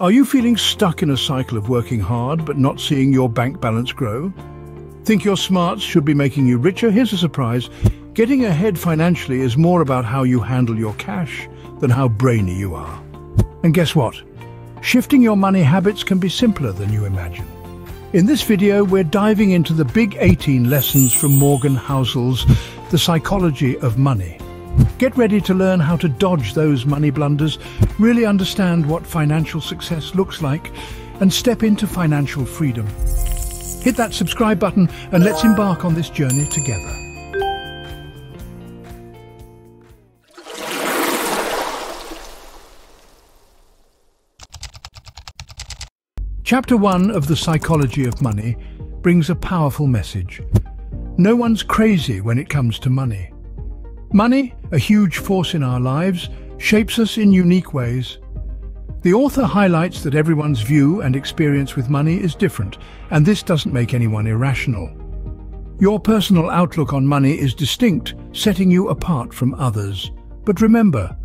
Are you feeling stuck in a cycle of working hard but not seeing your bank balance grow? Think your smarts should be making you richer? Here's a surprise. Getting ahead financially is more about how you handle your cash than how brainy you are. And guess what? Shifting your money habits can be simpler than you imagine. In this video, we're diving into the big 18 lessons from Morgan Housel's The Psychology of Money. Get ready to learn how to dodge those money blunders, really understand what financial success looks like, and step into financial freedom. Hit that subscribe button and let's embark on this journey together. Chapter 1 of The Psychology of Money brings a powerful message. No one's crazy when it comes to money. Money, a huge force in our lives, shapes us in unique ways. The author highlights that everyone's view and experience with money is different, and this doesn't make anyone irrational. Your personal outlook on money is distinct, setting you apart from others. But remember,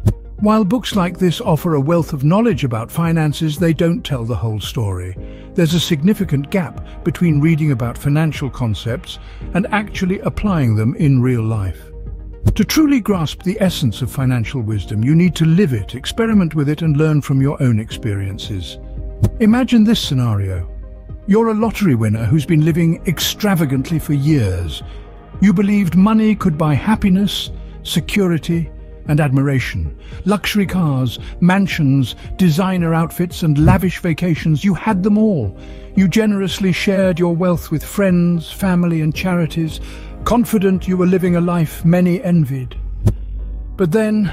while books like this offer a wealth of knowledge about finances, they don't tell the whole story. There's a significant gap between reading about financial concepts and actually applying them in real life. To truly grasp the essence of financial wisdom, you need to live it, experiment with it, and learn from your own experiences. Imagine this scenario. You're a lottery winner who's been living extravagantly for years. You believed money could buy happiness, security, and admiration. Luxury cars, mansions, designer outfits, and lavish vacations, you had them all. You generously shared your wealth with friends, family, and charities, confident you were living a life many envied. But then,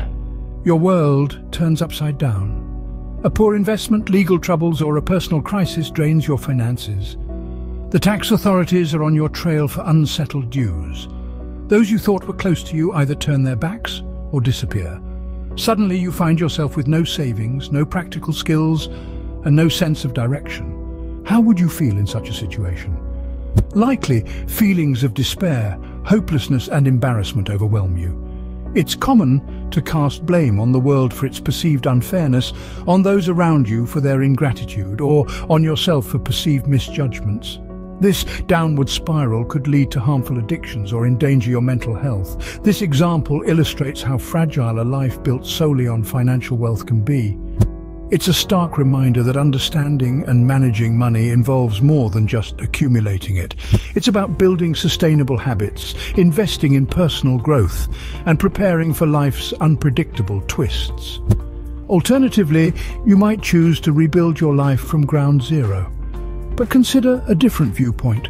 your world turns upside down. A poor investment, legal troubles, or a personal crisis drains your finances. The tax authorities are on your trail for unsettled dues. Those you thought were close to you either turn their backs or disappear. Suddenly you find yourself with no savings, no practical skills, and no sense of direction. How would you feel in such a situation? Likely, feelings of despair, hopelessness, and embarrassment overwhelm you. It's common to cast blame on the world for its perceived unfairness, on those around you for their ingratitude, or on yourself for perceived misjudgments. This downward spiral could lead to harmful addictions or endanger your mental health. This example illustrates how fragile a life built solely on financial wealth can be. It's a stark reminder that understanding and managing money involves more than just accumulating it. It's about building sustainable habits, investing in personal growth, and preparing for life's unpredictable twists. Alternatively, you might choose to rebuild your life from ground zero. But consider a different viewpoint.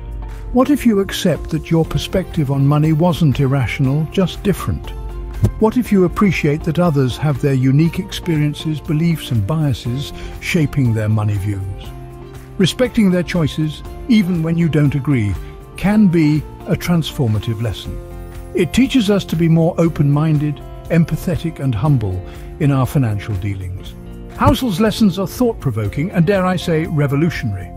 What if you accept that your perspective on money wasn't irrational, just different? What if you appreciate that others have their unique experiences, beliefs, and biases shaping their money views? Respecting their choices, even when you don't agree, can be a transformative lesson. It teaches us to be more open-minded, empathetic, and humble in our financial dealings. Housel's lessons are thought-provoking and, dare I say, revolutionary.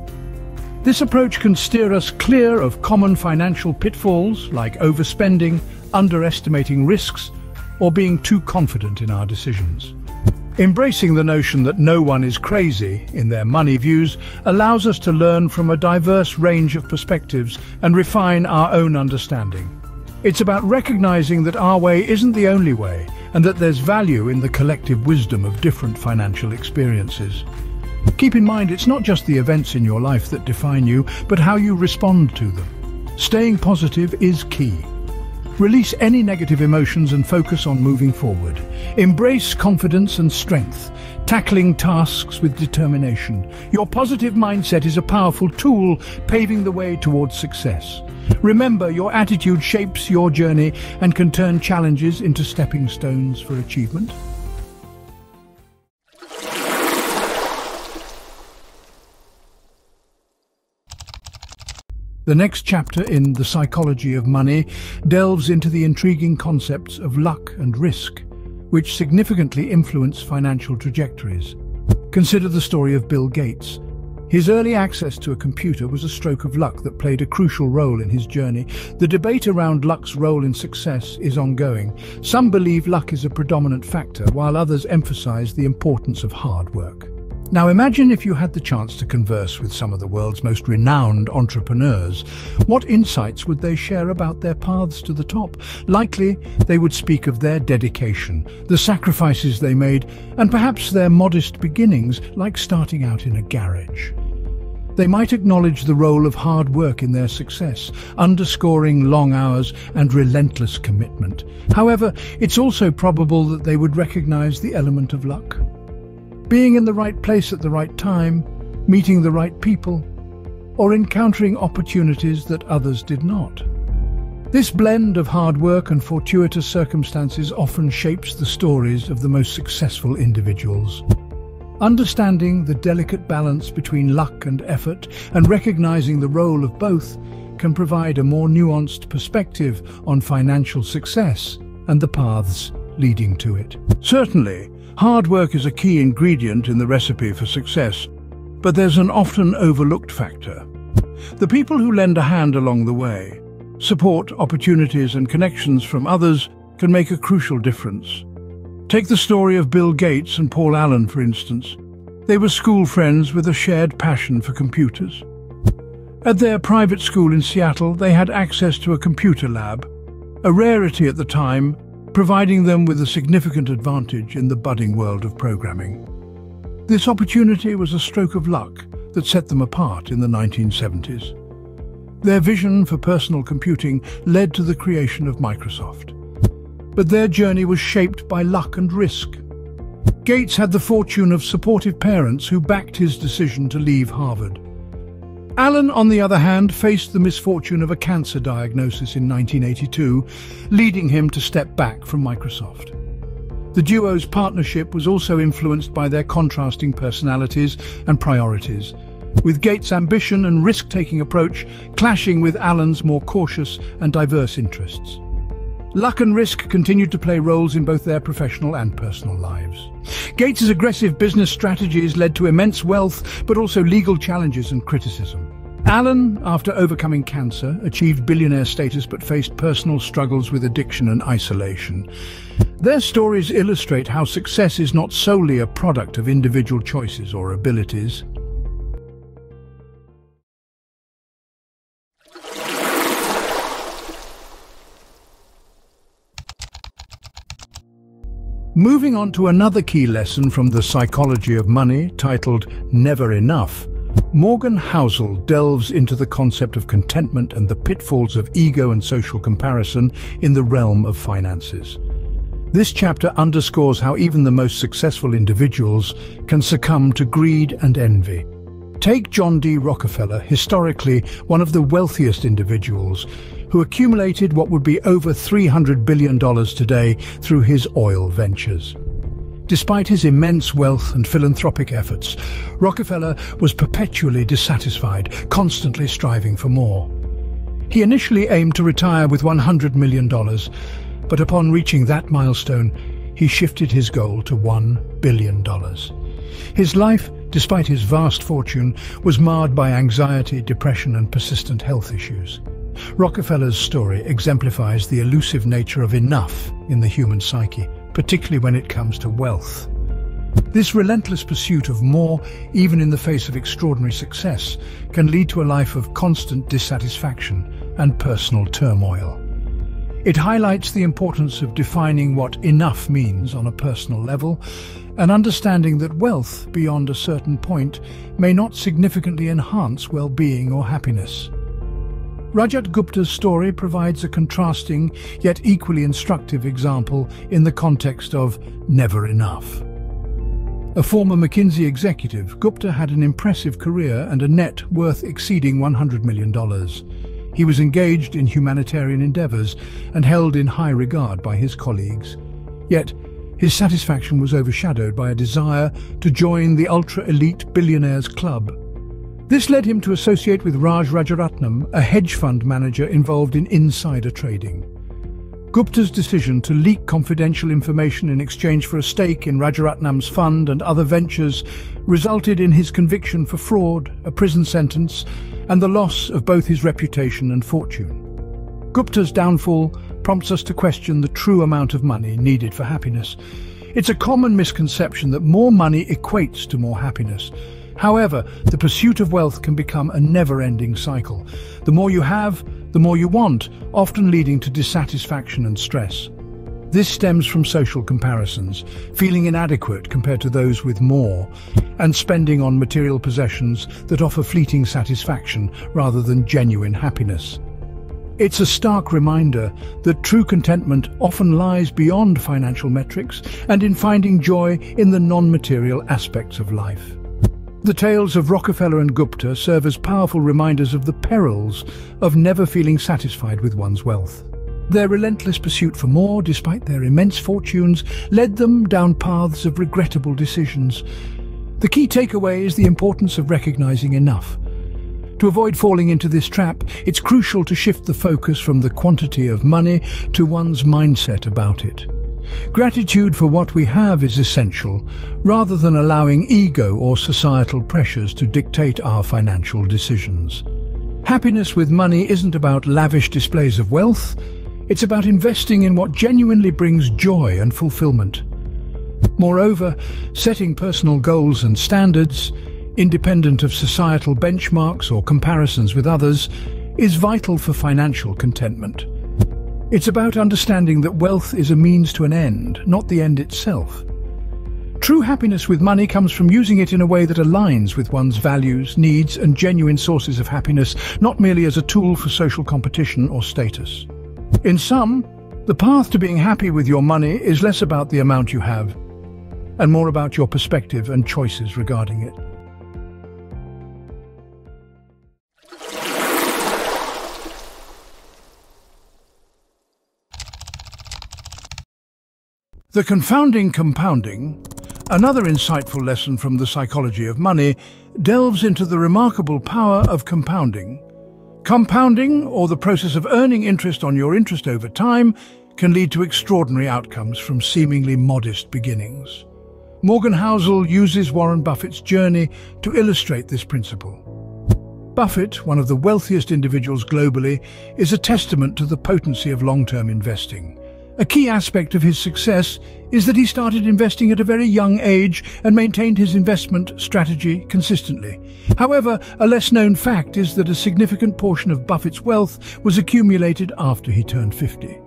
This approach can steer us clear of common financial pitfalls like overspending, underestimating risks, or being too confident in our decisions. Embracing the notion that no one is crazy in their money views allows us to learn from a diverse range of perspectives and refine our own understanding. It's about recognizing that our way isn't the only way, and that there's value in the collective wisdom of different financial experiences. Keep in mind, it's not just the events in your life that define you, but how you respond to them. Staying positive is key. Release any negative emotions and focus on moving forward. Embrace confidence and strength, tackling tasks with determination. Your positive mindset is a powerful tool, paving the way towards success. Remember, your attitude shapes your journey and can turn challenges into stepping stones for achievement. The next chapter in The Psychology of Money delves into the intriguing concepts of luck and risk, which significantly influence financial trajectories. Consider the story of Bill Gates. His early access to a computer was a stroke of luck that played a crucial role in his journey. The debate around luck's role in success is ongoing. Some believe luck is a predominant factor, while others emphasize the importance of hard work. Now imagine if you had the chance to converse with some of the world's most renowned entrepreneurs. What insights would they share about their paths to the top? Likely, they would speak of their dedication, the sacrifices they made, and perhaps their modest beginnings, like starting out in a garage. They might acknowledge the role of hard work in their success, underscoring long hours and relentless commitment. However, it's also probable that they would recognize the element of luck. Being in the right place at the right time, meeting the right people, or encountering opportunities that others did not. This blend of hard work and fortuitous circumstances often shapes the stories of the most successful individuals. Understanding the delicate balance between luck and effort and recognizing the role of both can provide a more nuanced perspective on financial success and the paths leading to it. Certainly, hard work is a key ingredient in the recipe for success, but there's an often overlooked factor. The people who lend a hand along the way, support, opportunities and connections from others can make a crucial difference. Take the story of Bill Gates and Paul Allen, for instance. They were school friends with a shared passion for computers. At their private school in Seattle, they had access to a computer lab, a rarity at the time, providing them with a significant advantage in the budding world of programming. This opportunity was a stroke of luck that set them apart in the 1970s. Their vision for personal computing led to the creation of Microsoft. But their journey was shaped by luck and risk. Gates had the fortune of supportive parents who backed his decision to leave Harvard. Allen, on the other hand, faced the misfortune of a cancer diagnosis in 1982, leading him to step back from Microsoft. The duo's partnership was also influenced by their contrasting personalities and priorities, with Gates' ambition and risk-taking approach clashing with Allen's more cautious and diverse interests. Luck and risk continued to play roles in both their professional and personal lives. Gates' aggressive business strategies led to immense wealth, but also legal challenges and criticism. Allen, after overcoming cancer, achieved billionaire status but faced personal struggles with addiction and isolation. Their stories illustrate how success is not solely a product of individual choices or abilities. Moving on to another key lesson from the psychology of money, titled Never Enough, Morgan Housel delves into the concept of contentment and the pitfalls of ego and social comparison in the realm of finances. This chapter underscores how even the most successful individuals can succumb to greed and envy. Take John D. Rockefeller, historically one of the wealthiest individuals, who accumulated what would be over $300 billion today through his oil ventures. Despite his immense wealth and philanthropic efforts, Rockefeller was perpetually dissatisfied, constantly striving for more. He initially aimed to retire with $100 million, but upon reaching that milestone, he shifted his goal to $1 billion. His life, despite his vast fortune, was marred by anxiety, depression, and persistent health issues. Rockefeller's story exemplifies the elusive nature of enough in the human psyche, particularly when it comes to wealth. This relentless pursuit of more, even in the face of extraordinary success, can lead to a life of constant dissatisfaction and personal turmoil. It highlights the importance of defining what enough means on a personal level and understanding that wealth beyond a certain point may not significantly enhance well-being or happiness. Rajat Gupta's story provides a contrasting yet equally instructive example in the context of never enough. A former McKinsey executive, Gupta had an impressive career and a net worth exceeding $100 million. He was engaged in humanitarian endeavors and held in high regard by his colleagues. Yet, his satisfaction was overshadowed by a desire to join the ultra-elite billionaires club. This led him to associate with Raj Rajaratnam, a hedge fund manager involved in insider trading. Gupta's decision to leak confidential information in exchange for a stake in Rajaratnam's fund and other ventures resulted in his conviction for fraud, a prison sentence, and the loss of both his reputation and fortune. Gupta's downfall prompts us to question the true amount of money needed for happiness. It's a common misconception that more money equates to more happiness. However, the pursuit of wealth can become a never-ending cycle. The more you have, the more you want, often leading to dissatisfaction and stress. This stems from social comparisons, feeling inadequate compared to those with more, and spending on material possessions that offer fleeting satisfaction rather than genuine happiness. It's a stark reminder that true contentment often lies beyond financial metrics and in finding joy in the non-material aspects of life. The tales of Rockefeller and Gupta serve as powerful reminders of the perils of never feeling satisfied with one's wealth. Their relentless pursuit for more, despite their immense fortunes, led them down paths of regrettable decisions. The key takeaway is the importance of recognizing enough. To avoid falling into this trap, it's crucial to shift the focus from the quantity of money to one's mindset about it. Gratitude for what we have is essential, rather than allowing ego or societal pressures to dictate our financial decisions. Happiness with money isn't about lavish displays of wealth. It's about investing in what genuinely brings joy and fulfillment. Moreover, setting personal goals and standards, independent of societal benchmarks or comparisons with others, is vital for financial contentment. It's about understanding that wealth is a means to an end, not the end itself. True happiness with money comes from using it in a way that aligns with one's values, needs, and genuine sources of happiness, not merely as a tool for social competition or status. In sum, the path to being happy with your money is less about the amount you have, and more about your perspective and choices regarding it. The Confounding Compounding, another insightful lesson from the psychology of money, delves into the remarkable power of compounding. Compounding, or the process of earning interest on your interest over time, can lead to extraordinary outcomes from seemingly modest beginnings. Morgan Housel uses Warren Buffett's journey to illustrate this principle. Buffett, one of the wealthiest individuals globally, is a testament to the potency of long-term investing. A key aspect of his success is that he started investing at a very young age and maintained his investment strategy consistently. However, a less-known fact is that a significant portion of Buffett's wealth was accumulated after he turned 50.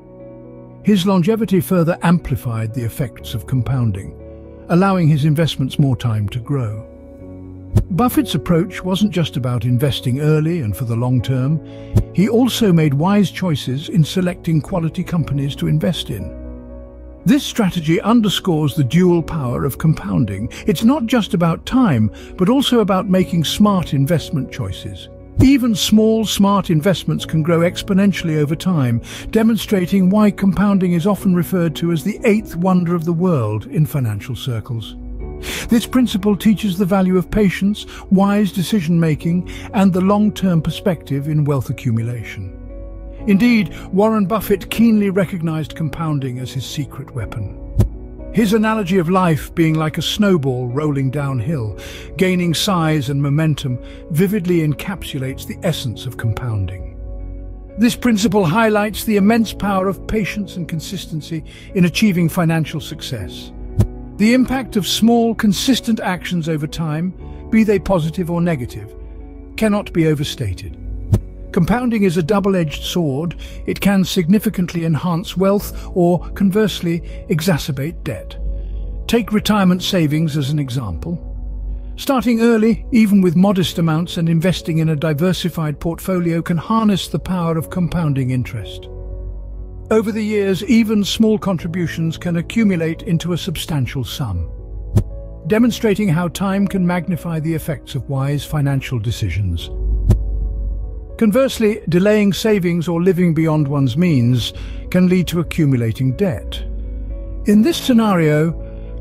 His longevity further amplified the effects of compounding, allowing his investments more time to grow. Buffett's approach wasn't just about investing early and for the long term. He also made wise choices in selecting quality companies to invest in. This strategy underscores the dual power of compounding. It's not just about time, but also about making smart investment choices. Even small, smart investments can grow exponentially over time, demonstrating why compounding is often referred to as the eighth wonder of the world in financial circles. This principle teaches the value of patience, wise decision-making, and the long-term perspective in wealth accumulation. Indeed, Warren Buffett keenly recognized compounding as his secret weapon. His analogy of life being like a snowball rolling downhill, gaining size and momentum, vividly encapsulates the essence of compounding. This principle highlights the immense power of patience and consistency in achieving financial success. The impact of small, consistent actions over time, be they positive or negative, cannot be overstated. Compounding is a double-edged sword. It can significantly enhance wealth or, conversely, exacerbate debt. Take retirement savings as an example. Starting early, even with modest amounts, and investing in a diversified portfolio can harness the power of compounding interest. Over the years, even small contributions can accumulate into a substantial sum, demonstrating how time can magnify the effects of wise financial decisions. Conversely, delaying savings or living beyond one's means can lead to accumulating debt. In this scenario,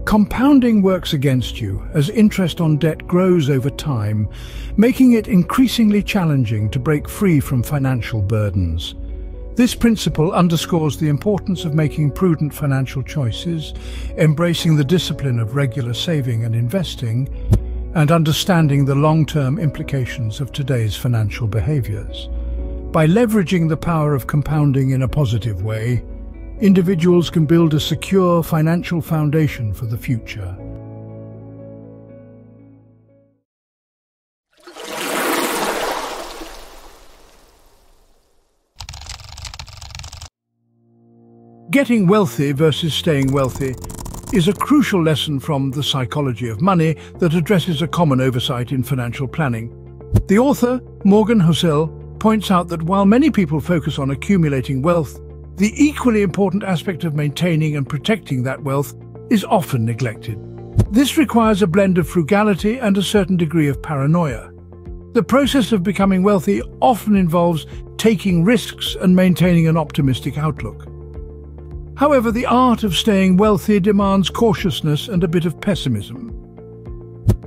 compounding works against you as interest on debt grows over time, making it increasingly challenging to break free from financial burdens. This principle underscores the importance of making prudent financial choices, embracing the discipline of regular saving and investing, and understanding the long-term implications of today's financial behaviors. By leveraging the power of compounding in a positive way, individuals can build a secure financial foundation for the future. Getting wealthy versus staying wealthy is a crucial lesson from The Psychology of Money that addresses a common oversight in financial planning. The author, Morgan Housel, points out that while many people focus on accumulating wealth, the equally important aspect of maintaining and protecting that wealth is often neglected. This requires a blend of frugality and a certain degree of paranoia. The process of becoming wealthy often involves taking risks and maintaining an optimistic outlook. However, the art of staying wealthy demands cautiousness and a bit of pessimism.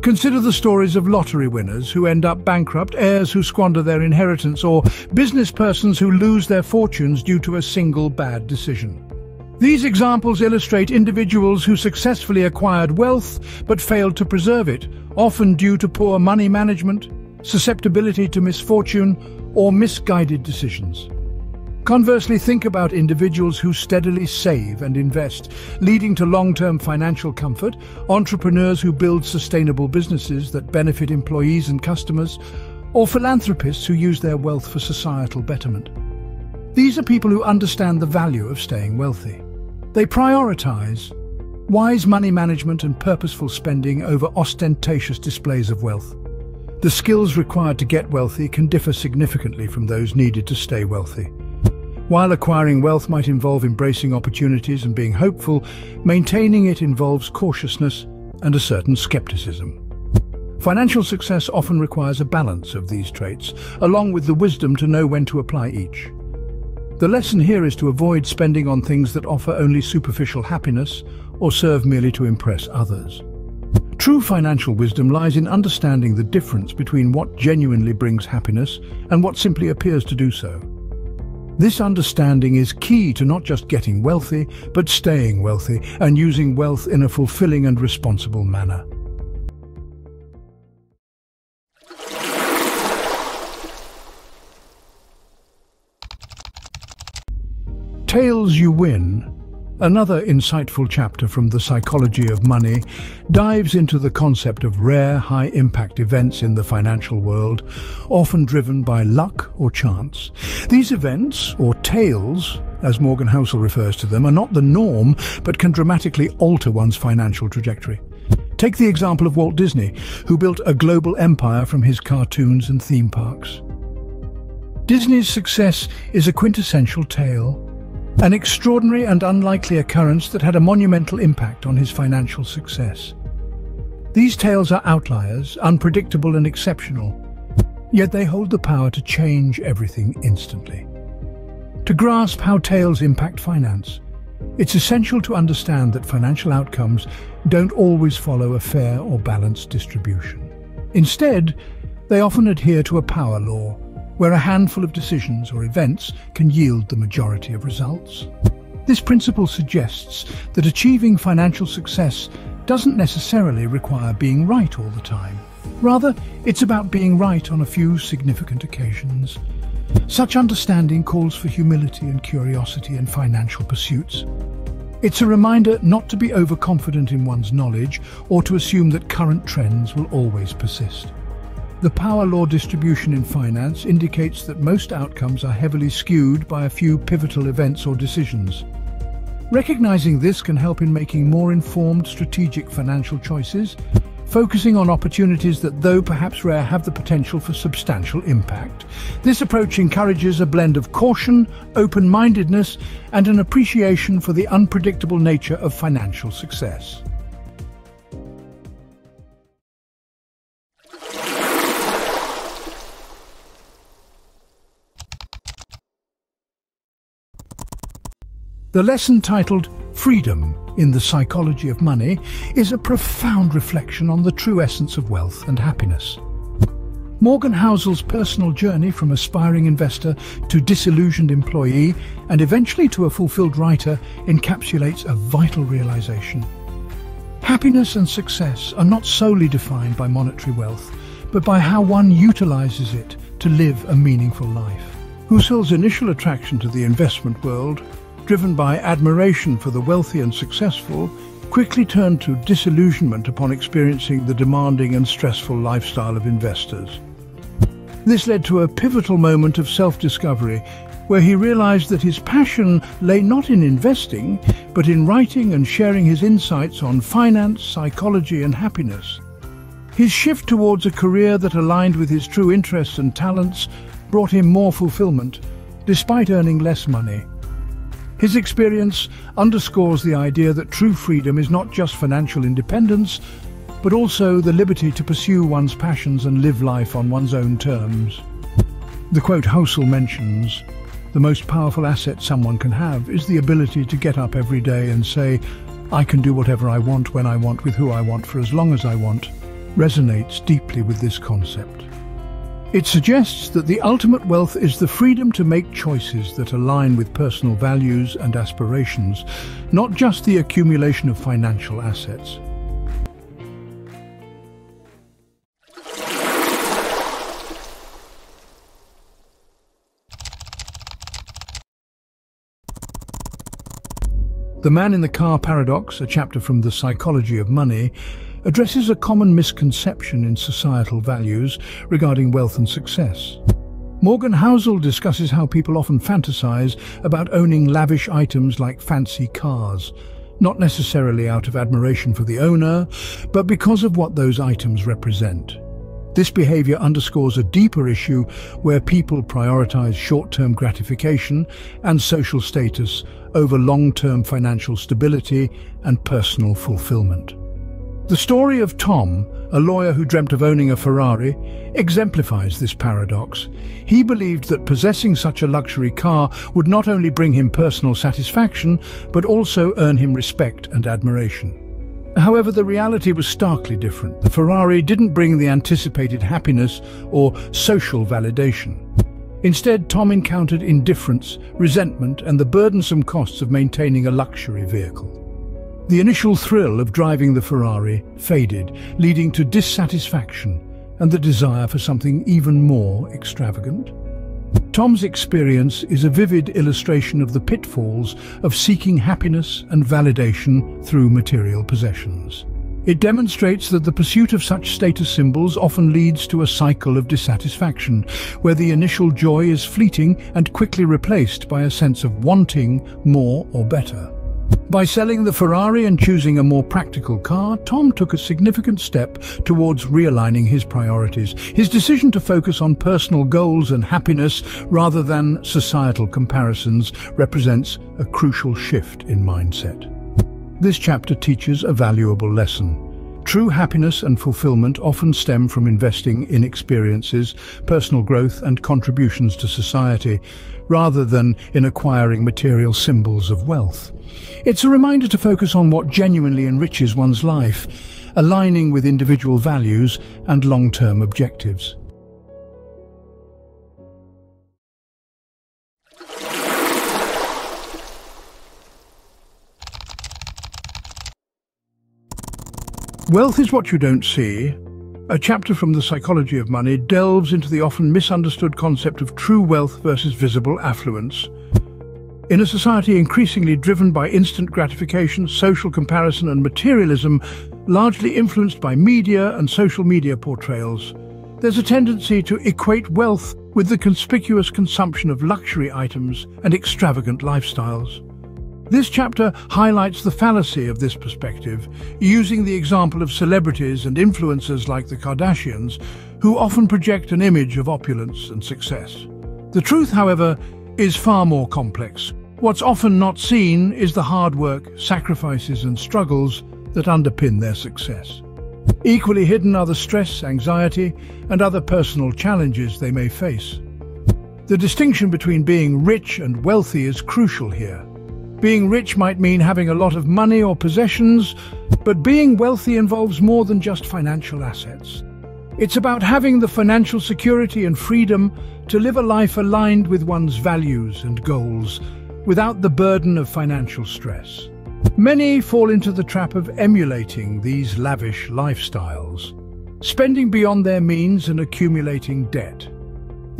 Consider the stories of lottery winners who end up bankrupt, heirs who squander their inheritance, or business persons who lose their fortunes due to a single bad decision. These examples illustrate individuals who successfully acquired wealth but failed to preserve it, often due to poor money management, susceptibility to misfortune, or misguided decisions. Conversely, think about individuals who steadily save and invest, leading to long-term financial comfort, entrepreneurs who build sustainable businesses that benefit employees and customers, or philanthropists who use their wealth for societal betterment. These are people who understand the value of staying wealthy. They prioritize wise money management and purposeful spending over ostentatious displays of wealth. The skills required to get wealthy can differ significantly from those needed to stay wealthy. While acquiring wealth might involve embracing opportunities and being hopeful, maintaining it involves cautiousness and a certain skepticism. Financial success often requires a balance of these traits, along with the wisdom to know when to apply each. The lesson here is to avoid spending on things that offer only superficial happiness or serve merely to impress others. True financial wisdom lies in understanding the difference between what genuinely brings happiness and what simply appears to do so. This understanding is key to not just getting wealthy, but staying wealthy and using wealth in a fulfilling and responsible manner. Tales You Win, another insightful chapter from The Psychology of Money, dives into the concept of rare, high-impact events in the financial world, often driven by luck or chance. These events, or tales, as Morgan Housel refers to them, are not the norm, but can dramatically alter one's financial trajectory. Take the example of Walt Disney, who built a global empire from his cartoons and theme parks. Disney's success is a quintessential tale, an extraordinary and unlikely occurrence that had a monumental impact on his financial success. These tales are outliers, unpredictable and exceptional, yet they hold the power to change everything instantly. To grasp how tales impact finance, it's essential to understand that financial outcomes don't always follow a fair or balanced distribution. Instead, they often adhere to a power law, where a handful of decisions or events can yield the majority of results. This principle suggests that achieving financial success doesn't necessarily require being right all the time. Rather, it's about being right on a few significant occasions. Such understanding calls for humility and curiosity in financial pursuits. It's a reminder not to be overconfident in one's knowledge or to assume that current trends will always persist. The power law distribution in finance indicates that most outcomes are heavily skewed by a few pivotal events or decisions. Recognizing this can help in making more informed, strategic financial choices, focusing on opportunities that, though perhaps rare, have the potential for substantial impact. This approach encourages a blend of caution, open-mindedness, and an appreciation for the unpredictable nature of financial success. The lesson titled Freedom in the Psychology of Money is a profound reflection on the true essence of wealth and happiness. Morgan Housel's personal journey from aspiring investor to disillusioned employee and eventually to a fulfilled writer encapsulates a vital realization. Happiness and success are not solely defined by monetary wealth, but by how one utilizes it to live a meaningful life. Housel's initial attraction to the investment world, driven by admiration for the wealthy and successful, quickly turned to disillusionment upon experiencing the demanding and stressful lifestyle of investors. This led to a pivotal moment of self-discovery, where he realized that his passion lay not in investing, but in writing and sharing his insights on finance, psychology, and happiness. His shift towards a career that aligned with his true interests and talents brought him more fulfillment, despite earning less money. His experience underscores the idea that true freedom is not just financial independence, but also the liberty to pursue one's passions and live life on one's own terms. The quote Housel mentions, "The most powerful asset someone can have is the ability to get up every day and say, 'I can do whatever I want, when I want, with who I want, for as long as I want,'" resonates deeply with this concept. It suggests that the ultimate wealth is the freedom to make choices that align with personal values and aspirations, not just the accumulation of financial assets. The Man in the Car Paradox, a chapter from The Psychology of Money, addresses a common misconception in societal values regarding wealth and success. Morgan Housel discusses how people often fantasize about owning lavish items like fancy cars, not necessarily out of admiration for the owner, but because of what those items represent. This behavior underscores a deeper issue where people prioritize short-term gratification and social status over long-term financial stability and personal fulfillment. The story of Tom, a lawyer who dreamt of owning a Ferrari, exemplifies this paradox. He believed that possessing such a luxury car would not only bring him personal satisfaction, but also earn him respect and admiration. However, the reality was starkly different. The Ferrari didn't bring the anticipated happiness or social validation. Instead, Tom encountered indifference, resentment, and the burdensome costs of maintaining a luxury vehicle. The initial thrill of driving the Ferrari faded, leading to dissatisfaction and the desire for something even more extravagant. Tom's experience is a vivid illustration of the pitfalls of seeking happiness and validation through material possessions. It demonstrates that the pursuit of such status symbols often leads to a cycle of dissatisfaction, where the initial joy is fleeting and quickly replaced by a sense of wanting more or better. By selling the Ferrari and choosing a more practical car, Tom took a significant step towards realigning his priorities. His decision to focus on personal goals and happiness rather than societal comparisons represents a crucial shift in mindset. This chapter teaches a valuable lesson. True happiness and fulfillment often stem from investing in experiences, personal growth, and contributions to society, rather than in acquiring material symbols of wealth. It's a reminder to focus on what genuinely enriches one's life, aligning with individual values and long-term objectives. Wealth is what you don't see. A chapter from The Psychology of Money delves into the often misunderstood concept of true wealth versus visible affluence. In a society increasingly driven by instant gratification, social comparison, and materialism, largely influenced by media and social media portrayals, there's a tendency to equate wealth with the conspicuous consumption of luxury items and extravagant lifestyles. This chapter highlights the fallacy of this perspective, using the example of celebrities and influencers like the Kardashians, who often project an image of opulence and success. The truth, however, is far more complex. What's often not seen is the hard work, sacrifices, and struggles that underpin their success. Equally hidden are the stress, anxiety, and other personal challenges they may face. The distinction between being rich and wealthy is crucial here. Being rich might mean having a lot of money or possessions, but being wealthy involves more than just financial assets. It's about having the financial security and freedom to live a life aligned with one's values and goals, without the burden of financial stress. Many fall into the trap of emulating these lavish lifestyles, spending beyond their means and accumulating debt.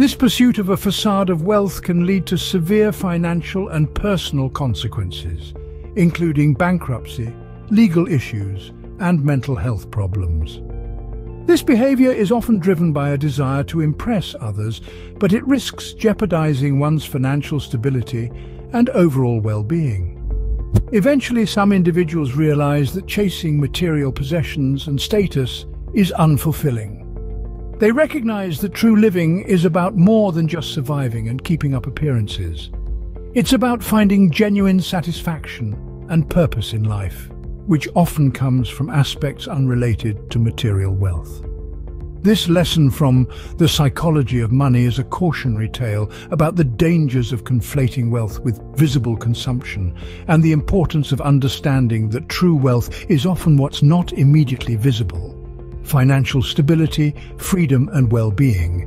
This pursuit of a facade of wealth can lead to severe financial and personal consequences, including bankruptcy, legal issues, and mental health problems. This behavior is often driven by a desire to impress others, but it risks jeopardizing one's financial stability and overall well-being. Eventually, some individuals realize that chasing material possessions and status is unfulfilling. They recognize that true living is about more than just surviving and keeping up appearances. It's about finding genuine satisfaction and purpose in life, which often comes from aspects unrelated to material wealth. This lesson from The Psychology of Money is a cautionary tale about the dangers of conflating wealth with visible consumption and the importance of understanding that true wealth is often what's not immediately visible: financial stability, freedom, and well-being.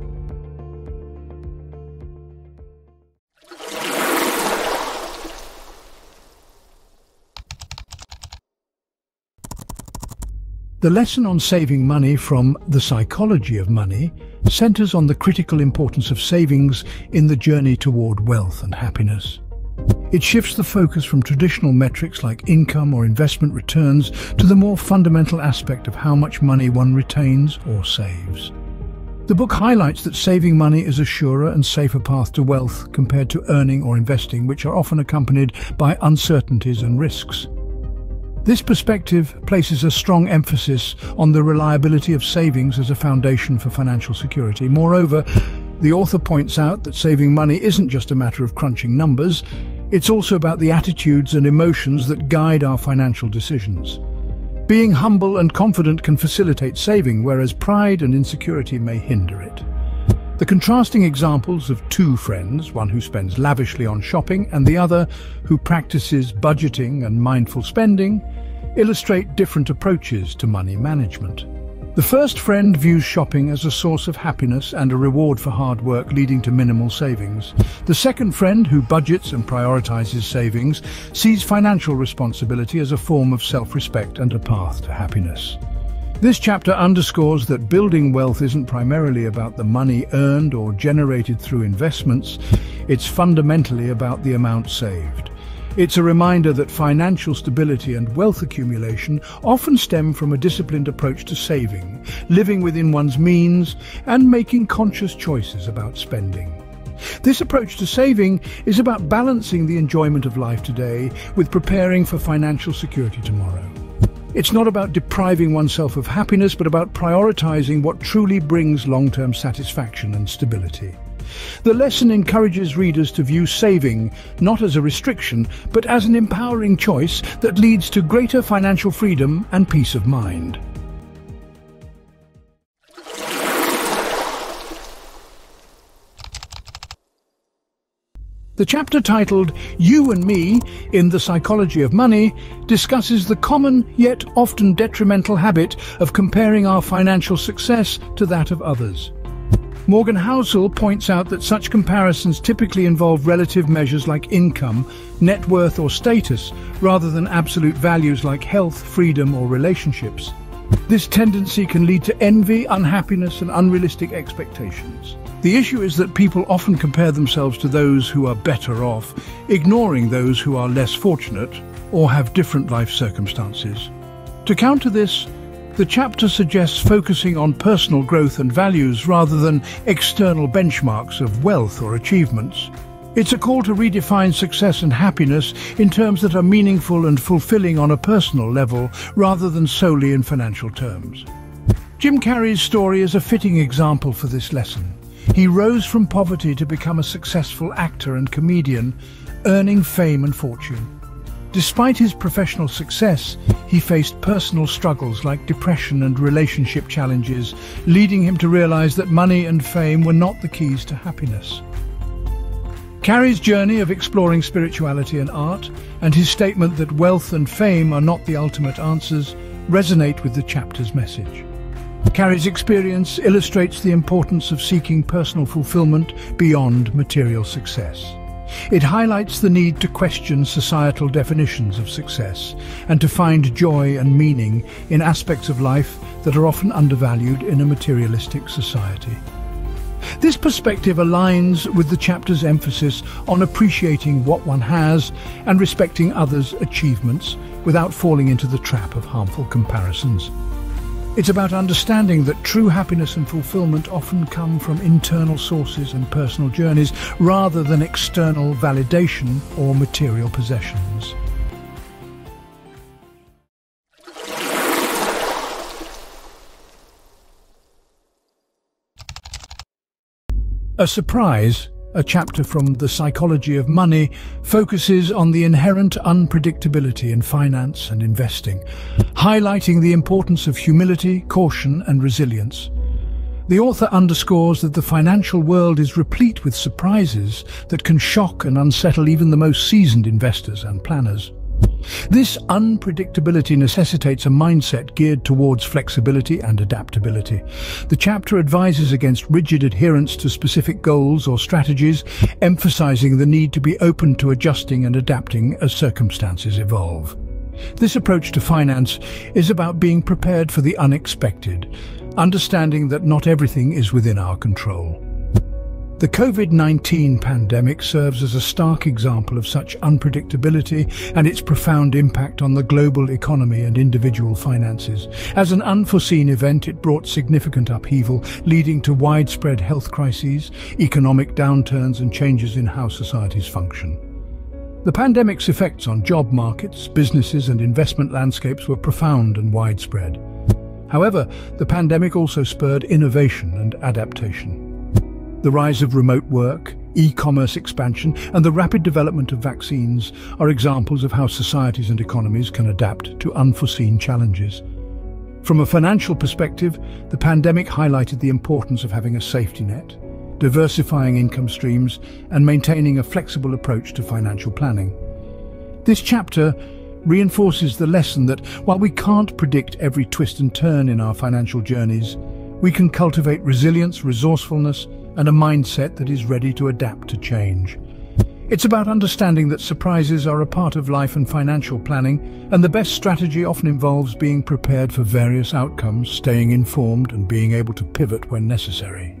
The lesson on saving money from The Psychology of Money centers on the critical importance of savings in the journey toward wealth and happiness. It shifts the focus from traditional metrics like income or investment returns to the more fundamental aspect of how much money one retains or saves. The book highlights that saving money is a surer and safer path to wealth compared to earning or investing, which are often accompanied by uncertainties and risks. This perspective places a strong emphasis on the reliability of savings as a foundation for financial security. Moreover, the author points out that saving money isn't just a matter of crunching numbers, it's also about the attitudes and emotions that guide our financial decisions. Being humble and confident can facilitate saving, whereas pride and insecurity may hinder it. The contrasting examples of two friends, one who spends lavishly on shopping and the other who practices budgeting and mindful spending, illustrate different approaches to money management. The first friend views shopping as a source of happiness and a reward for hard work, leading to minimal savings. The second friend, who budgets and prioritizes savings, sees financial responsibility as a form of self-respect and a path to happiness. This chapter underscores that building wealth isn't primarily about the money earned or generated through investments. It's fundamentally about the amount saved. It's a reminder that financial stability and wealth accumulation often stem from a disciplined approach to saving, living within one's means, and making conscious choices about spending. This approach to saving is about balancing the enjoyment of life today with preparing for financial security tomorrow. It's not about depriving oneself of happiness, but about prioritizing what truly brings long-term satisfaction and stability. The lesson encourages readers to view saving not as a restriction, but as an empowering choice that leads to greater financial freedom and peace of mind. The chapter titled You and Me in The Psychology of Money discusses the common yet often detrimental habit of comparing our financial success to that of others. Morgan Housel points out that such comparisons typically involve relative measures like income, net worth, or status, rather than absolute values like health, freedom, or relationships. This tendency can lead to envy, unhappiness, and unrealistic expectations. The issue is that people often compare themselves to those who are better off, ignoring those who are less fortunate or have different life circumstances. To counter this, the chapter suggests focusing on personal growth and values rather than external benchmarks of wealth or achievements. It's a call to redefine success and happiness in terms that are meaningful and fulfilling on a personal level rather than solely in financial terms. Jim Carrey's story is a fitting example for this lesson. He rose from poverty to become a successful actor and comedian, earning fame and fortune. Despite his professional success, he faced personal struggles like depression and relationship challenges, leading him to realize that money and fame were not the keys to happiness. Carrey's journey of exploring spirituality and art, and his statement that wealth and fame are not the ultimate answers, resonate with the chapter's message. Carrey's experience illustrates the importance of seeking personal fulfillment beyond material success. It highlights the need to question societal definitions of success and to find joy and meaning in aspects of life that are often undervalued in a materialistic society. This perspective aligns with the chapter's emphasis on appreciating what one has and respecting others' achievements without falling into the trap of harmful comparisons. It's about understanding that true happiness and fulfillment often come from internal sources and personal journeys rather than external validation or material possessions. A surprise, a chapter from The Psychology of Money, focuses on the inherent unpredictability in finance and investing, highlighting the importance of humility, caution, and resilience. The author underscores that the financial world is replete with surprises that can shock and unsettle even the most seasoned investors and planners. This unpredictability necessitates a mindset geared towards flexibility and adaptability. The chapter advises against rigid adherence to specific goals or strategies, emphasizing the need to be open to adjusting and adapting as circumstances evolve. This approach to finance is about being prepared for the unexpected, understanding that not everything is within our control. The COVID-19 pandemic serves as a stark example of such unpredictability and its profound impact on the global economy and individual finances. As an unforeseen event, it brought significant upheaval, leading to widespread health crises, economic downturns, and changes in how societies function. The pandemic's effects on job markets, businesses, and investment landscapes were profound and widespread. However, the pandemic also spurred innovation and adaptation. The rise of remote work, e-commerce expansion, and the rapid development of vaccines are examples of how societies and economies can adapt to unforeseen challenges. From a financial perspective, the pandemic highlighted the importance of having a safety net, diversifying income streams, and maintaining a flexible approach to financial planning. This chapter reinforces the lesson that while we can't predict every twist and turn in our financial journeys, we can cultivate resilience, resourcefulness, and a mindset that is ready to adapt to change. It's about understanding that surprises are a part of life and financial planning, and the best strategy often involves being prepared for various outcomes, staying informed, and being able to pivot when necessary.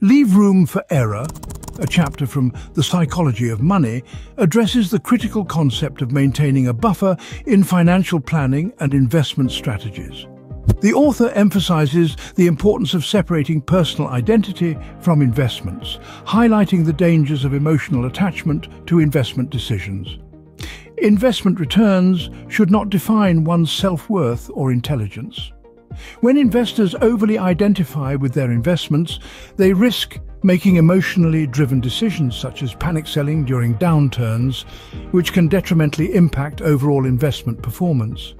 Leave room for error, a chapter from The Psychology of Money, addresses the critical concept of maintaining a buffer in financial planning and investment strategies. The author emphasizes the importance of separating personal identity from investments, highlighting the dangers of emotional attachment to investment decisions. Investment returns should not define one's self-worth or intelligence. When investors overly identify with their investments, they risk making emotionally driven decisions such as panic selling during downturns, which can detrimentally impact overall investment performance.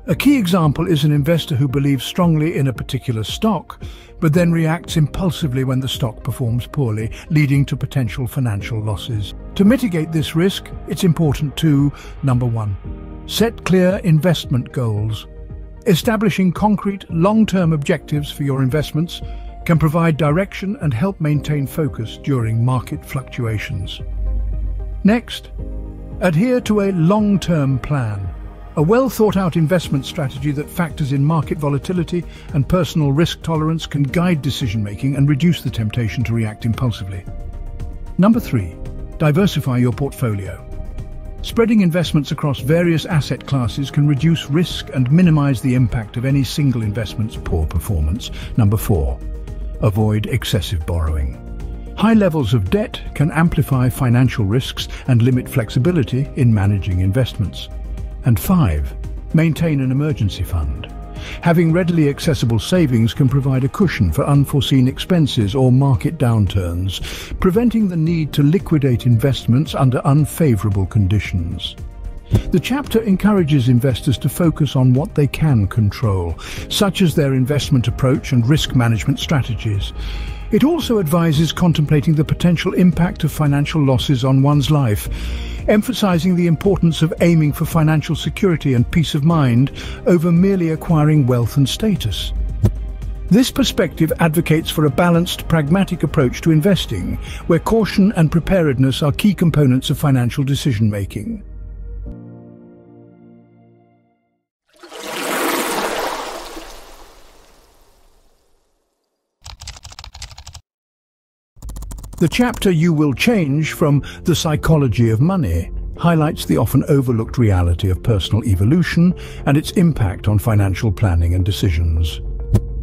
A key example is an investor who believes strongly in a particular stock, but then reacts impulsively when the stock performs poorly, leading to potential financial losses. To mitigate this risk, it's important to, number one, set clear investment goals. Establishing concrete, long-term objectives for your investments can provide direction and help maintain focus during market fluctuations. Next, adhere to a long-term plan. A well-thought-out investment strategy that factors in market volatility and personal risk tolerance can guide decision-making and reduce the temptation to react impulsively. Number 3, diversify your portfolio. Spreading investments across various asset classes can reduce risk and minimize the impact of any single investment's poor performance. Number 4, avoid excessive borrowing. High levels of debt can amplify financial risks and limit flexibility in managing investments. And 5, maintain an emergency fund. Having readily accessible savings can provide a cushion for unforeseen expenses or market downturns, preventing the need to liquidate investments under unfavorable conditions. The chapter encourages investors to focus on what they can control, such as their investment approach and risk management strategies. It also advises contemplating the potential impact of financial losses on one's life, emphasizing the importance of aiming for financial security and peace of mind over merely acquiring wealth and status. This perspective advocates for a balanced, pragmatic approach to investing, where caution and preparedness are key components of financial decision-making. The chapter "You Will Change" from The Psychology of Money highlights the often overlooked reality of personal evolution and its impact on financial planning and decisions.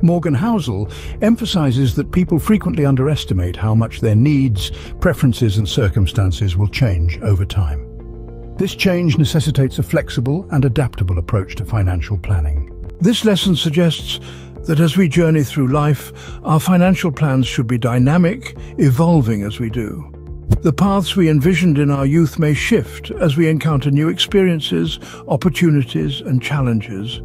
Morgan Housel emphasizes that people frequently underestimate how much their needs, preferences and circumstances will change over time. This change necessitates a flexible and adaptable approach to financial planning. This lesson suggests that as we journey through life, our financial plans should be dynamic, evolving as we do. The paths we envisioned in our youth may shift as we encounter new experiences, opportunities and challenges.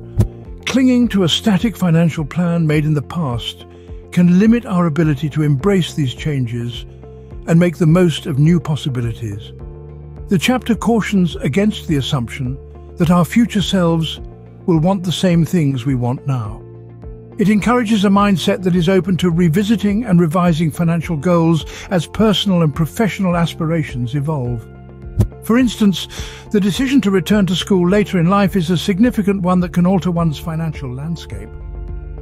Clinging to a static financial plan made in the past can limit our ability to embrace these changes and make the most of new possibilities. The chapter cautions against the assumption that our future selves will want the same things we want now. It encourages a mindset that is open to revisiting and revising financial goals as personal and professional aspirations evolve. For instance, the decision to return to school later in life is a significant one that can alter one's financial landscape.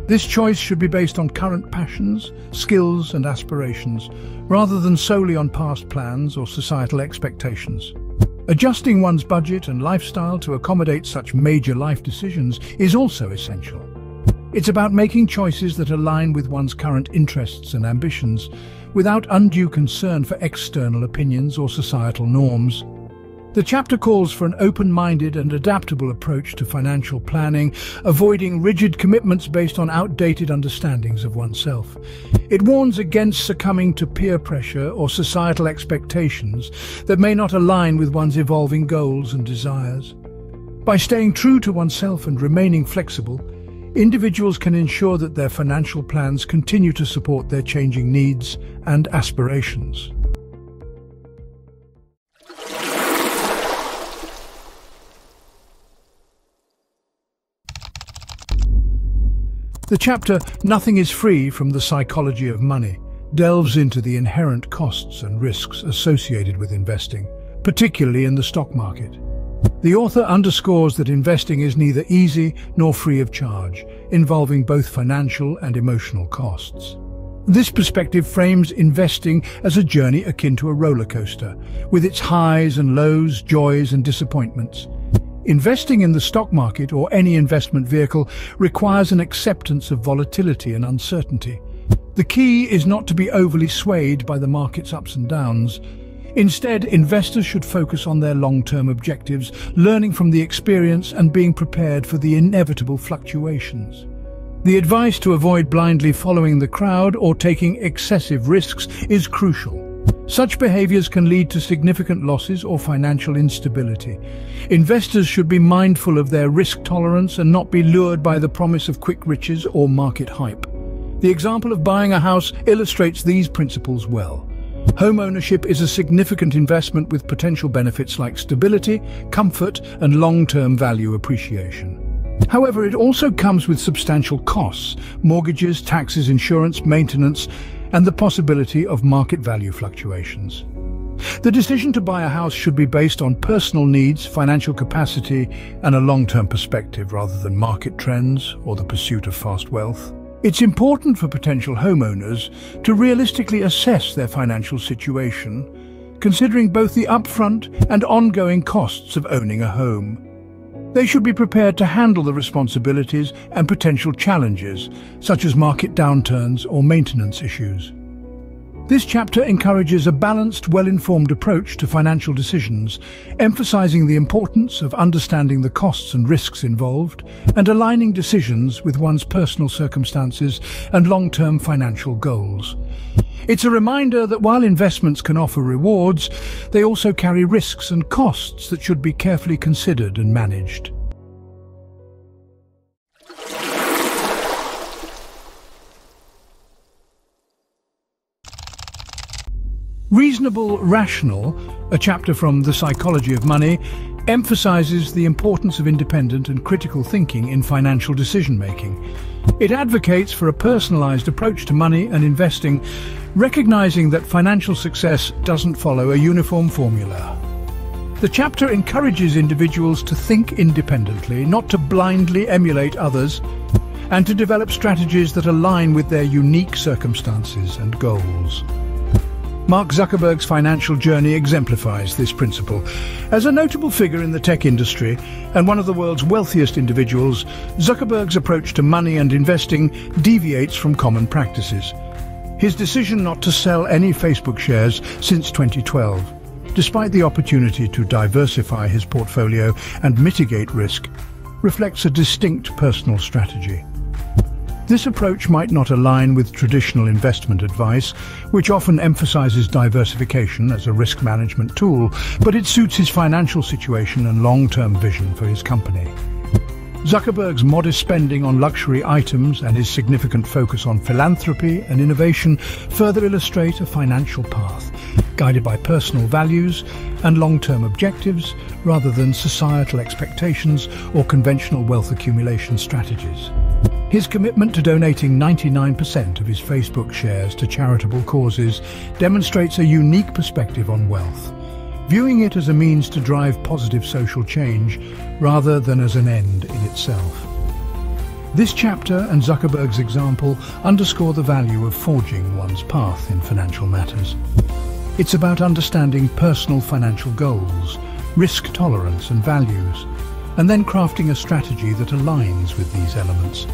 This choice should be based on current passions, skills and aspirations, rather than solely on past plans or societal expectations. Adjusting one's budget and lifestyle to accommodate such major life decisions is also essential. It's about making choices that align with one's current interests and ambitions, without undue concern for external opinions or societal norms. The chapter calls for an open-minded and adaptable approach to financial planning, avoiding rigid commitments based on outdated understandings of oneself. It warns against succumbing to peer pressure or societal expectations that may not align with one's evolving goals and desires. By staying true to oneself and remaining flexible, individuals can ensure that their financial plans continue to support their changing needs and aspirations. The chapter "Nothing is Free" from The Psychology of Money delves into the inherent costs and risks associated with investing, particularly in the stock market. The author underscores that investing is neither easy nor free of charge, involving both financial and emotional costs. This perspective frames investing as a journey akin to a roller coaster, with its highs and lows, joys and disappointments. Investing in the stock market or any investment vehicle requires an acceptance of volatility and uncertainty. The key is not to be overly swayed by the market's ups and downs. Instead, investors should focus on their long-term objectives, learning from the experience and being prepared for the inevitable fluctuations. The advice to avoid blindly following the crowd or taking excessive risks is crucial. Such behaviors can lead to significant losses or financial instability. Investors should be mindful of their risk tolerance and not be lured by the promise of quick riches or market hype. The example of buying a house illustrates these principles well. Home ownership is a significant investment with potential benefits like stability, comfort, and long-term value appreciation. However, it also comes with substantial costs: mortgages, taxes, insurance, maintenance, and the possibility of market value fluctuations. The decision to buy a house should be based on personal needs, financial capacity, and a long-term perspective rather than market trends or the pursuit of fast wealth. It's important for potential homeowners to realistically assess their financial situation, considering both the upfront and ongoing costs of owning a home. They should be prepared to handle the responsibilities and potential challenges, such as market downturns or maintenance issues. This chapter encourages a balanced, well-informed approach to financial decisions, emphasizing the importance of understanding the costs and risks involved and aligning decisions with one's personal circumstances and long-term financial goals. It's a reminder that while investments can offer rewards, they also carry risks and costs that should be carefully considered and managed. Reasonable Rational, a chapter from The Psychology of Money, emphasizes the importance of independent and critical thinking in financial decision-making. It advocates for a personalized approach to money and investing, recognizing that financial success doesn't follow a uniform formula. The chapter encourages individuals to think independently, not to blindly emulate others, and to develop strategies that align with their unique circumstances and goals. Mark Zuckerberg's financial journey exemplifies this principle. As a notable figure in the tech industry and one of the world's wealthiest individuals, Zuckerberg's approach to money and investing deviates from common practices. His decision not to sell any Facebook shares since 2012, despite the opportunity to diversify his portfolio and mitigate risk, reflects a distinct personal strategy. This approach might not align with traditional investment advice, which often emphasizes diversification as a risk management tool, but it suits his financial situation and long-term vision for his company. Zuckerberg's modest spending on luxury items and his significant focus on philanthropy and innovation further illustrate a financial path, guided by personal values and long-term objectives rather than societal expectations or conventional wealth accumulation strategies. His commitment to donating 99% of his Facebook shares to charitable causes demonstrates a unique perspective on wealth, viewing it as a means to drive positive social change rather than as an end in itself. This chapter and Zuckerberg's example underscore the value of forging one's path in financial matters. It's about understanding personal financial goals, risk tolerance and values, and then crafting a strategy that aligns with these elements.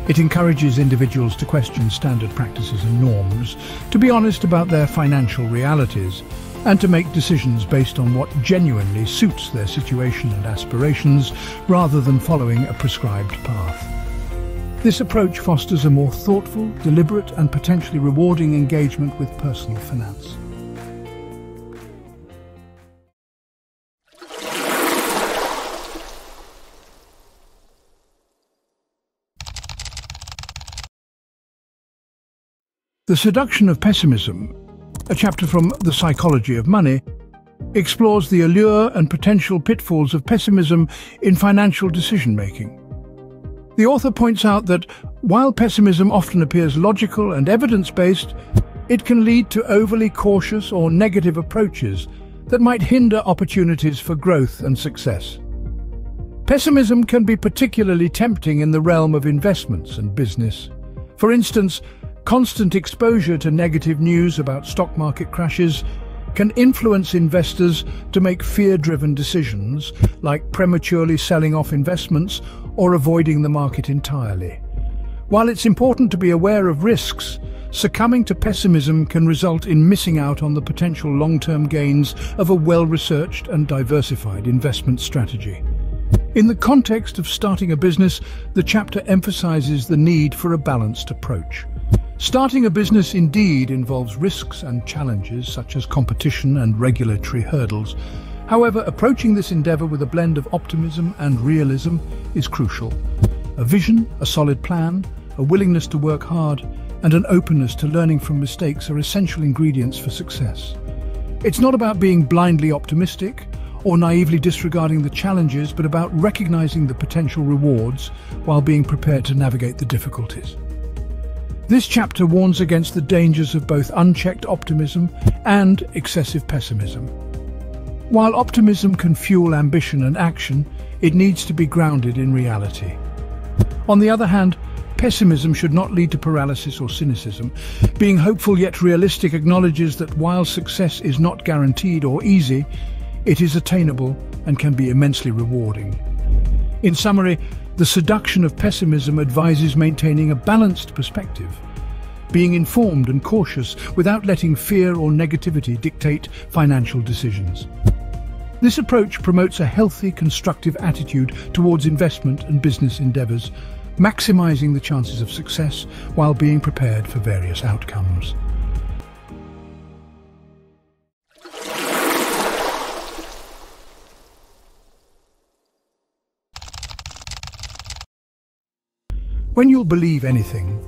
It encourages individuals to question standard practices and norms, to be honest about their financial realities, and to make decisions based on what genuinely suits their situation and aspirations, rather than following a prescribed path. This approach fosters a more thoughtful, deliberate, and potentially rewarding engagement with personal finance. The Seduction of Pessimism, a chapter from The Psychology of Money, explores the allure and potential pitfalls of pessimism in financial decision-making. The author points out that, while pessimism often appears logical and evidence-based, it can lead to overly cautious or negative approaches that might hinder opportunities for growth and success. Pessimism can be particularly tempting in the realm of investments and business. For instance, constant exposure to negative news about stock market crashes can influence investors to make fear-driven decisions, like prematurely selling off investments or avoiding the market entirely. While it's important to be aware of risks, succumbing to pessimism can result in missing out on the potential long-term gains of a well-researched and diversified investment strategy. In the context of starting a business, the chapter emphasizes the need for a balanced approach. Starting a business indeed involves risks and challenges such as competition and regulatory hurdles. However, approaching this endeavor with a blend of optimism and realism is crucial. A vision, a solid plan, a willingness to work hard, and an openness to learning from mistakes are essential ingredients for success. It's not about being blindly optimistic or naively disregarding the challenges, but about recognizing the potential rewards while being prepared to navigate the difficulties. This chapter warns against the dangers of both unchecked optimism and excessive pessimism. While optimism can fuel ambition and action, it needs to be grounded in reality. On the other hand, pessimism should not lead to paralysis or cynicism. Being hopeful yet realistic acknowledges that while success is not guaranteed or easy, it is attainable and can be immensely rewarding. In summary, The Seduction of Pessimism advises maintaining a balanced perspective, being informed and cautious without letting fear or negativity dictate financial decisions. This approach promotes a healthy, constructive attitude towards investment and business endeavors, maximizing the chances of success while being prepared for various outcomes. When You'll Believe Anything,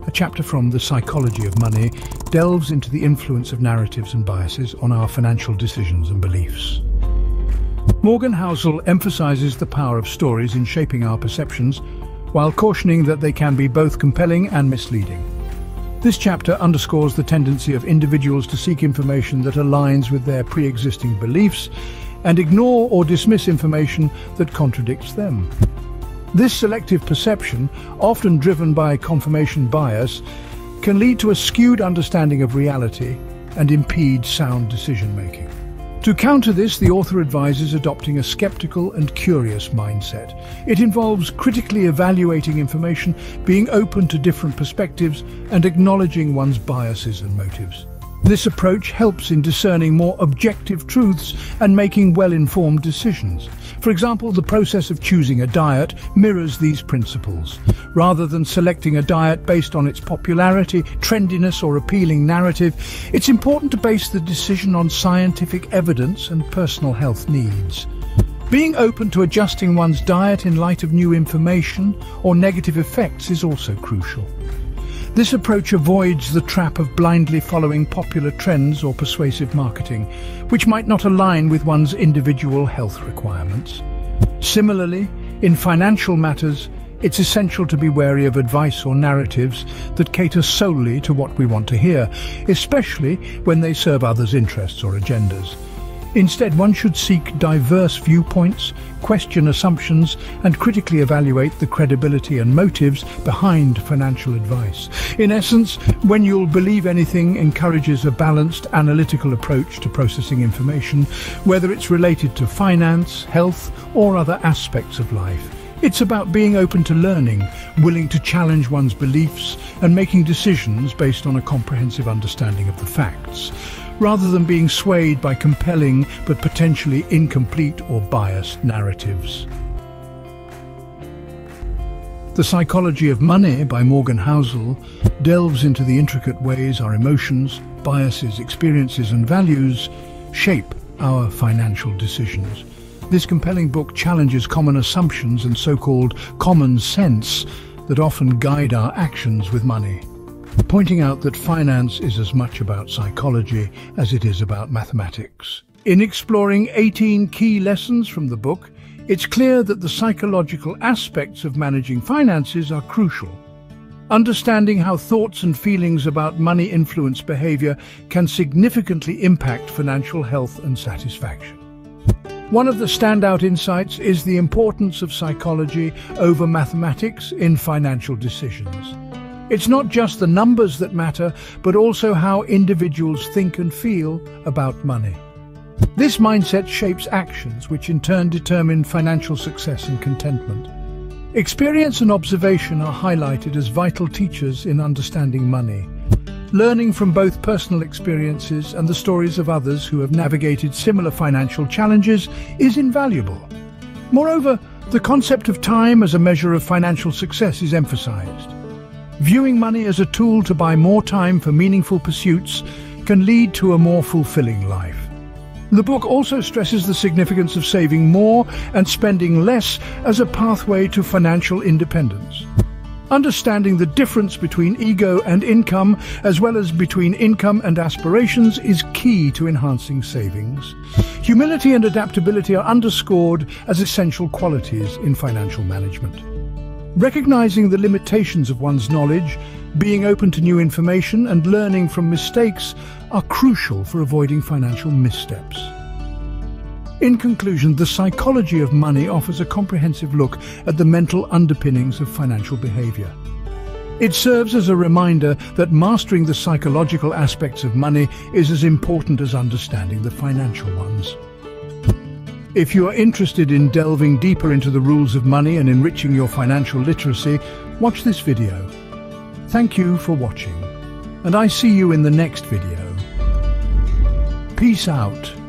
a chapter from The Psychology of Money, delves into the influence of narratives and biases on our financial decisions and beliefs. Morgan Housel emphasizes the power of stories in shaping our perceptions, while cautioning that they can be both compelling and misleading. This chapter underscores the tendency of individuals to seek information that aligns with their pre-existing beliefs and ignore or dismiss information that contradicts them. This selective perception, often driven by confirmation bias, can lead to a skewed understanding of reality and impede sound decision-making. To counter this, the author advises adopting a skeptical and curious mindset. It involves critically evaluating information, being open to different perspectives, and acknowledging one's biases and motives. This approach helps in discerning more objective truths and making well-informed decisions. For example, the process of choosing a diet mirrors these principles. Rather than selecting a diet based on its popularity, trendiness, or appealing narrative, it's important to base the decision on scientific evidence and personal health needs. Being open to adjusting one's diet in light of new information or negative effects is also crucial. This approach avoids the trap of blindly following popular trends or persuasive marketing, which might not align with one's individual health requirements. Similarly, in financial matters, it's essential to be wary of advice or narratives that cater solely to what we want to hear, especially when they serve others' interests or agendas. Instead, one should seek diverse viewpoints, question assumptions, and critically evaluate the credibility and motives behind financial advice. In essence, when you'll believe anything encourages a balanced, analytical approach to processing information, whether it's related to finance, health, or other aspects of life. It's about being open to learning, willing to challenge one's beliefs, and making decisions based on a comprehensive understanding of the facts, rather than being swayed by compelling but potentially incomplete or biased narratives. The Psychology of Money by Morgan Housel delves into the intricate ways our emotions, biases, experiences, and values shape our financial decisions. This compelling book challenges common assumptions and so-called common sense that often guide our actions with money, pointing out that finance is as much about psychology as it is about mathematics. In exploring 18 key lessons from the book, it's clear that the psychological aspects of managing finances are crucial. Understanding how thoughts and feelings about money influence behavior can significantly impact financial health and satisfaction. One of the standout insights is the importance of psychology over mathematics in financial decisions. It's not just the numbers that matter, but also how individuals think and feel about money. This mindset shapes actions, which in turn determine financial success and contentment. Experience and observation are highlighted as vital teachers in understanding money. Learning from both personal experiences and the stories of others who have navigated similar financial challenges is invaluable. Moreover, the concept of time as a measure of financial success is emphasized. Viewing money as a tool to buy more time for meaningful pursuits can lead to a more fulfilling life. The book also stresses the significance of saving more and spending less as a pathway to financial independence. Understanding the difference between ego and income, as well as between income and aspirations, is key to enhancing savings. Humility and adaptability are underscored as essential qualities in financial management. Recognizing the limitations of one's knowledge, being open to new information, and learning from mistakes are crucial for avoiding financial missteps. In conclusion, The Psychology of Money offers a comprehensive look at the mental underpinnings of financial behavior. It serves as a reminder that mastering the psychological aspects of money is as important as understanding the financial ones. If you are interested in delving deeper into the rules of money and enriching your financial literacy, watch this video. Thank you for watching, and I see you in the next video. Peace out.